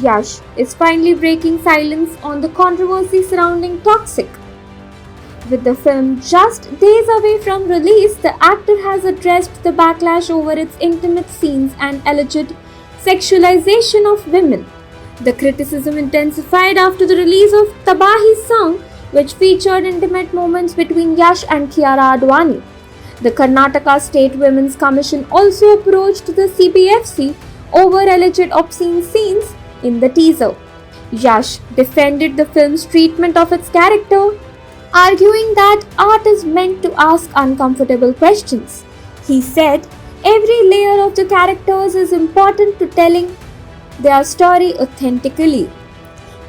Yash is finally breaking silence on the controversy surrounding Toxic. With the film just days away from release, the actor has addressed the backlash over its intimate scenes and alleged sexualization of women. The criticism intensified after the release of Tabahi's song, which featured intimate moments between Yash and Kiara Advani. The Karnataka State Women's Commission also approached the CBFC over alleged obscene scenes in the teaser. Yash defended the film's treatment of its character, arguing that art is meant to ask uncomfortable questions. He said, every layer of the characters is important to telling their story authentically.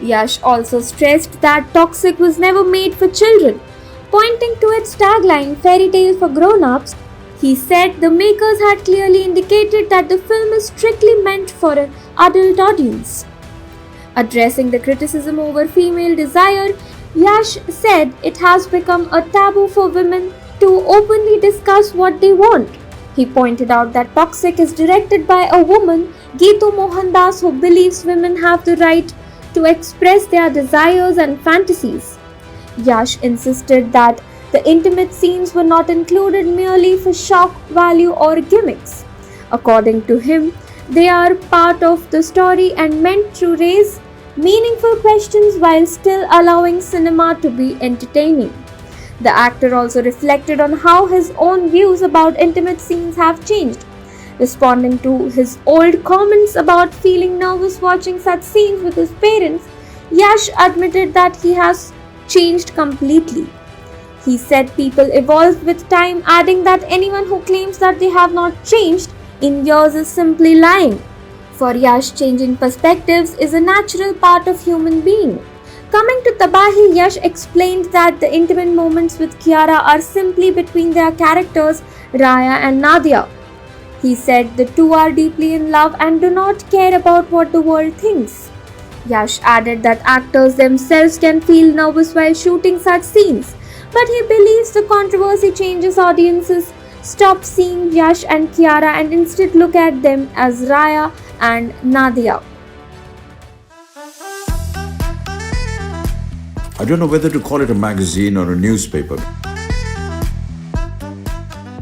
Yash also stressed that Toxic was never made for children, pointing to its tagline, Fairy Tale for Grown-Ups. He said the makers had clearly indicated that the film is strictly meant for an adult audience. Addressing the criticism over female desire, Yash said it has become a taboo for women to openly discuss what they want. He pointed out that Toxic is directed by a woman, Geetu Mohandas, who believes women have the right to express their desires and fantasies. Yash insisted that the intimate scenes were not included merely for shock value or gimmicks. According to him, they are part of the story and meant to raise meaningful questions while still allowing cinema to be entertaining. The actor also reflected on how his own views about intimate scenes have changed. Responding to his old comments about feeling nervous watching such scenes with his parents, Yash admitted that he has changed completely. He said people evolve with time, adding that anyone who claims that they have not changed in years is simply lying. For Yash, changing perspectives is a natural part of human being. Coming to Tabahi, Yash explained that the intimate moments with Kiara are simply between their characters Raya and Nadia. He said the two are deeply in love and do not care about what the world thinks. Yash added that actors themselves can feel nervous while shooting such scenes, but he believes the controversy changes audiences stop seeing Yash and Kiara and instead look at them as Raya and Nadia. I don't know whether to call it a magazine or a newspaper.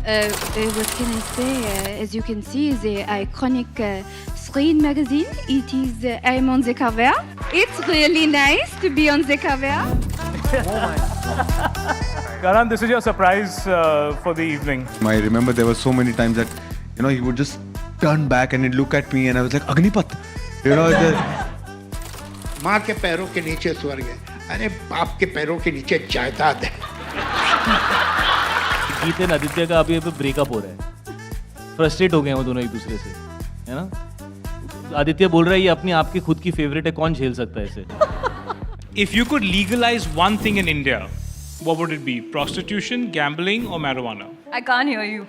What can I say? As you can see, the iconic screen magazine. It is. I'm on the cover. It's really nice to be on the cover. Karan, this is your surprise for the evening. I remember there were so many times that, he would just turn back and he'd look at me and I was like, Agnipat! माँ के पैरों के नीचे स्वर्ग है, अरे बाप के पैरों के नीचे जायदाद है। गीत एंड आदित्य का अभी ब्रेकअप हो रहा है, फ्रस्ट्रेट हो गए हैं वो दोनों एक दूसरे से, है ना? आदित्य बोल रहा है ये अपनी आपकी खुद की फेवरेट है, कौन झेल सकता है इसे? If you could legalize one thing in India, what would it be? Prostitution, gambling, or marijuana? I can't hear you.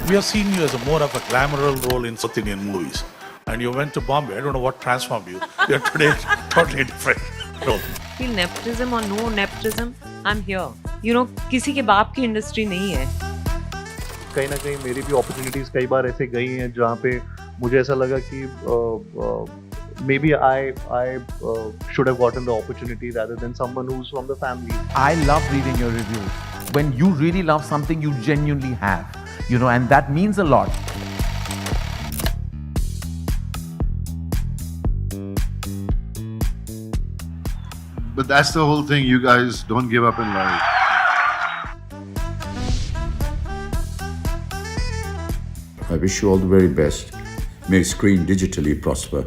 We have seen you as more of a glamorous role in South Indian movies. And you went to Bombay. I don't know what transformed you. You're today totally different role. Feel nepotism or no nepotism, I'm here. किसी के बाप की industry नहीं है. कहीं ना कहीं मेरी भी अपॉर्चुनिटीज कई बार ऐसे गई हैं जहाँ पे मुझे ऐसा लगा कि maybe I should have gotten the opportunity rather than someone who's from the family. I love reading your reviews. When you really love something, you genuinely have, and that means a lot. But that's the whole thing. You guys don't give up in life. I wish you all the very best. May Screen digitally prosper.